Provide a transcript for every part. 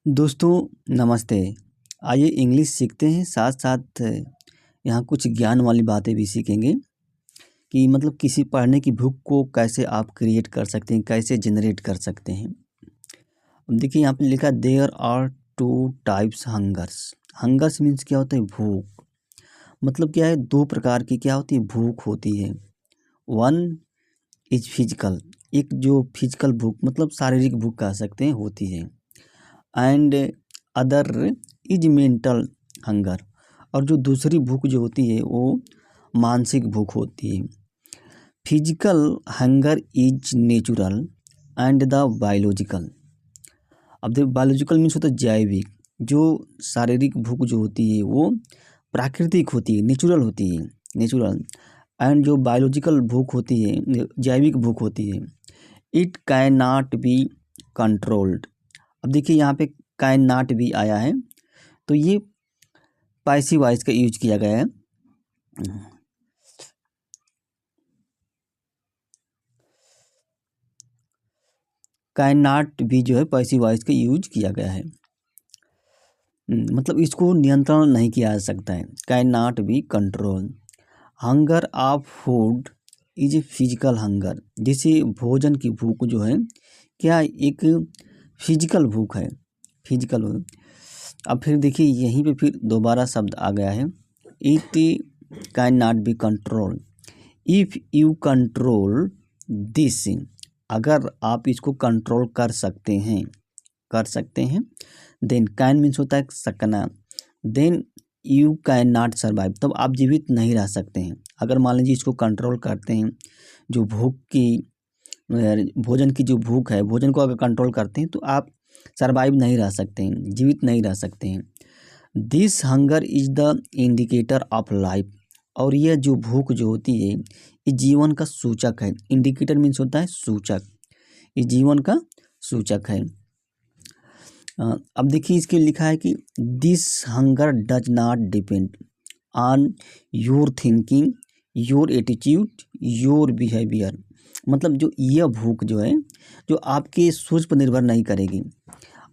दोस्तों नमस्ते। आइए इंग्लिश सीखते हैं, साथ साथ यहाँ कुछ ज्ञान वाली बातें भी सीखेंगे कि मतलब किसी पढ़ने की भूख को कैसे आप क्रिएट कर सकते हैं, कैसे जनरेट कर सकते हैं। अब देखिए यहाँ पे लिखा there are two types hungers. Hungers means क्या होता है? भूख। मतलब क्या है? दो प्रकार की क्या होती है? भूख होती है। वन इज फिजिकल, एक जो फिजिकल भूख मतलब शारीरिक भूख कह सकते हैं होती है, and other is mental hunger. और जो दूसरी भूख जो होती है वो मानसिक भूख होती है। Physical hunger is natural and the biological. अब देखो बायोलॉजिकल मीन्स होता है जैविक। जो शारीरिक भूख जो होती है वो प्राकृतिक होती है, नेचुरल होती है, नेचुरल। एंड जो बायोलॉजिकल भूख होती है, जैविक भूख होती है, it can not be controlled. अब देखिए यहाँ पे कैन नॉट भी आया है, तो ये पैसिव वॉइस का यूज किया गया है। कैन नॉट भी जो है पैसिव वॉइस का यूज किया गया है। मतलब इसको नियंत्रण नहीं किया जा सकता है। Can not be control. Hunger of food is a physical hunger. जैसे भोजन की भूख जो है क्या एक फिजिकल भूख है, फिजिकल भूख। अब फिर देखिए यहीं पे फिर दोबारा शब्द आ गया है, it can not be control. If you control this, अगर आप इसको कंट्रोल कर सकते हैं, कर सकते हैं, देन कैन मीन्स होता है सकना, then you can not survive, तब आप जीवित नहीं रह सकते हैं। अगर मान लीजिए इसको कंट्रोल करते हैं, जो भूख की भोजन की जो भूख है, भोजन को अगर कंट्रोल करते हैं तो आप सर्वाइव नहीं रह सकते हैं, जीवित नहीं रह सकते हैं। This hunger is the indicator of life. और यह जो भूख जो होती है ये जीवन का सूचक है। इंडिकेटर मीन्स होता है सूचक, ये जीवन का सूचक है। अब देखिए इसके लिखा है कि this hunger does not depend on your thinking, your attitude, your behaviour. मतलब जो यह भूख जो है जो आपके सोच पर निर्भर नहीं करेगी,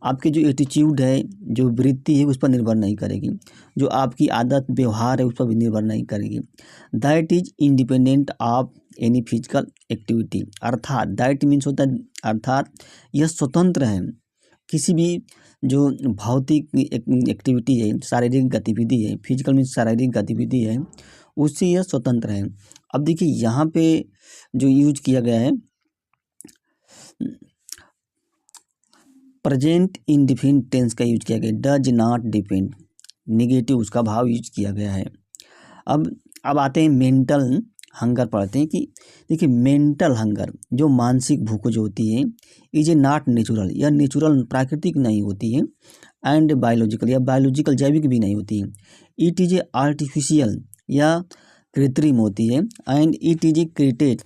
आपके जो एटीट्यूड है, जो वृत्ति है उस पर निर्भर नहीं करेगी, जो आपकी आदत व्यवहार है उस पर भी निर्भर नहीं करेगी। That is independent of any physical activity. अर्थात दैट मीन्स होता है अर्थात यह स्वतंत्र है किसी भी जो भौतिक एक्टिविटी है, शारीरिक गतिविधि है, फिजिकल मीन्स शारीरिक गतिविधि है, उससे यह स्वतंत्र है। अब देखिए यहाँ पे जो यूज किया गया है प्रेजेंट इंडिफिनिट टेंस का यूज किया गया, डज नॉट डिपेंड, निगेटिव उसका भाव यूज किया गया है। अब आते हैं मेंटल हंगर, पढ़ते हैं कि देखिए मेंटल हंगर जो मानसिक भूख जो होती है इज ए नॉट नेचुरल, यह नेचुरल प्राकृतिक नहीं होती है, एंड बायोलॉजिकल या बायोलॉजिकल जैविक भी नहीं होती है। इट इज ए आर्टिफिशियल या कृत्रिम होती है, and it is a created,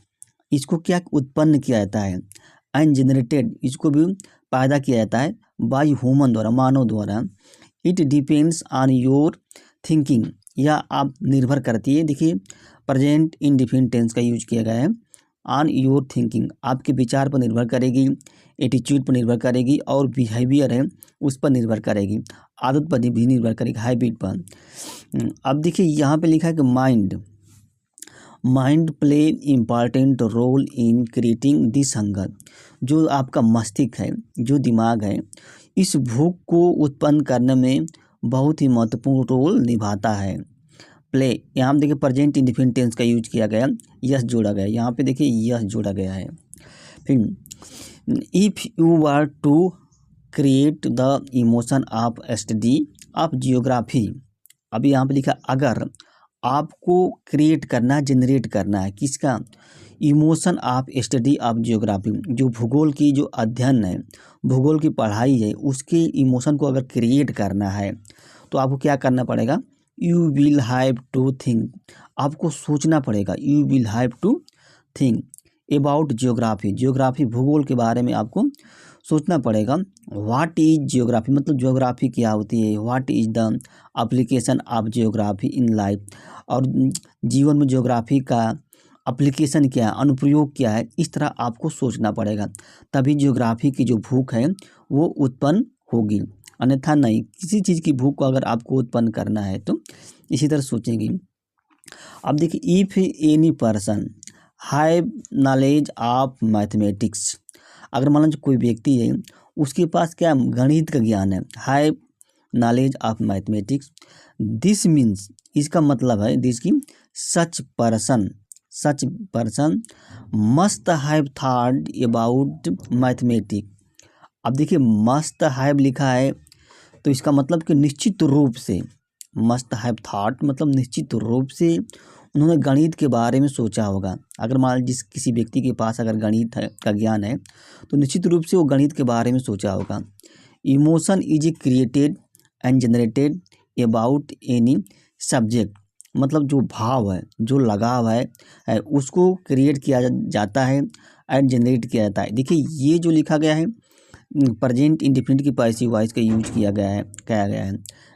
इसको क्या उत्पन्न किया जाता है, एंड जनरेटेड इसको भी पैदा किया जाता है बाय ह्यूमन द्वारा, मानव द्वारा। It depends on your thinking, या आप निर्भर करती है, देखिए प्रेजेंट इंडिफिनिट टेंस का यूज किया गया है, ऑन योर थिंकिंग आपके विचार पर निर्भर करेगी, एटीट्यूड पर निर्भर करेगी, और बिहेवियर है उस पर निर्भर करेगी, आदत पर भी निर्भर करेगी, हैबिट पर। अब देखिए यहाँ पे लिखा है कि mind play important role in creating this hunger. जो आपका मस्तिष्क है, जो दिमाग है, इस भूख को उत्पन्न करने में बहुत ही महत्वपूर्ण रोल निभाता है। प्ले यहाँ पे देखिए प्रेजेंट इंडिफिनिट टेंस का यूज किया गया, यस जोड़ा गया, यहाँ पे देखिए यस जोड़ा गया है। फिर if you are to create the emotion of study of geography. अभी यहाँ पे लिखा अगर आपको क्रिएट करना, जनरेट करना है किसका? Emotion of study of geography, जो भूगोल की जो अध्ययन है, भूगोल की पढ़ाई है, उसके इमोशन को अगर क्रिएट करना है तो आपको क्या करना पड़ेगा? You will have to think, आपको सोचना पड़ेगा, you will have to think about geography, geography भूगोल के बारे में आपको सोचना पड़ेगा। व्हाट इज जियोग्राफी, मतलब जियोग्राफी क्या होती है, what is the application of geography in life, और जीवन में जियोग्राफी का एप्लीकेशन क्या है, अनुप्रयोग क्या है, इस तरह आपको सोचना पड़ेगा, तभी जियोग्राफी की जो भूख है वो उत्पन्न होगी। अन्यथा नहीं। किसी चीज़ की भूख को अगर आपको उत्पन्न करना है तो इसी तरह सोचेंगे। अब देखिए, if any person have knowledge of mathematics, अगर मान लीजिए कोई व्यक्ति है उसके पास क्या गणित का ज्ञान है, have knowledge of mathematics, this means, इसका मतलब है दिस की such person must have thought about mathematics. अब देखिए, मस्ट हैव लिखा है तो इसका मतलब कि निश्चित रूप से, मस्ट हैव थॉट मतलब निश्चित रूप से उन्होंने गणित के बारे में सोचा होगा। अगर मान लीजिए किसी व्यक्ति के पास अगर गणित का ज्ञान है तो निश्चित रूप से वो गणित के बारे में सोचा होगा। Emotion is created and generated about any subject, मतलब जो भाव है, जो लगाव है उसको क्रिएट किया जाता है एंड जनरेट किया जाता है। देखिए, ये जो लिखा गया है प्रेजेंट इंडेफिनिट की पैसिव वॉइस का यूज किया गया है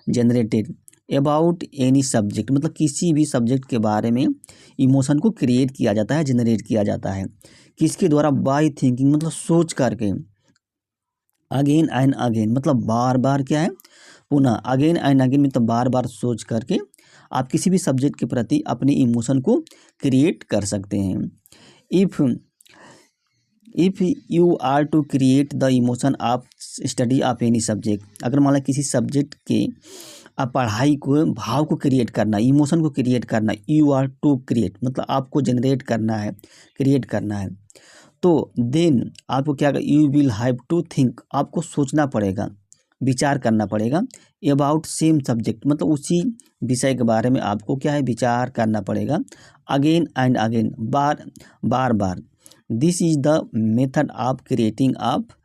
जनरेटेड अबाउट एनी सब्जेक्ट, मतलब किसी भी सब्जेक्ट के बारे में इमोशन को क्रिएट किया जाता है, जनरेट किया जाता है। किसके द्वारा? बाय थिंकिंग, मतलब सोच करके। अगेन एंड अगेन, मतलब बार बार क्या है, पुनः। अगेन एंड अगेन मतलब बार बार सोच करके आप किसी भी सब्जेक्ट के प्रति अपने इमोशन को क्रिएट कर सकते हैं। If you are to create the emotion of study of any subject, अगर मान लो किसी सब्जेक्ट के पढ़ाई को, भाव को क्रिएट करना, इमोशन को क्रिएट करना, यू आर टू क्रिएट मतलब आपको जनरेट करना है, क्रिएट करना है, तो देन आपको क्या, you will have to think, आपको सोचना पड़ेगा, विचार करना पड़ेगा। अबाउट सेम सब्जेक्ट मतलब उसी विषय के बारे में आपको क्या है, विचार करना पड़ेगा। Again and again, bar bar. This is the method of creating of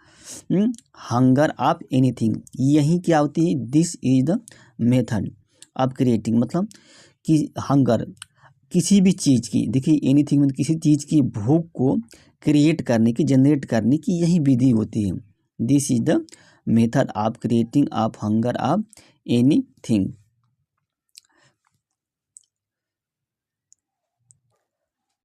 hunger of anything, यही क्या होती है, this is the method of creating मतलब कि हंगर, किसी भी चीज़ की, देखिए एनीथिंग मतलब किसी चीज़ की भूख को क्रिएट करने की, जनरेट करने की यही विधि होती है। This is the method of creating of hunger of anything.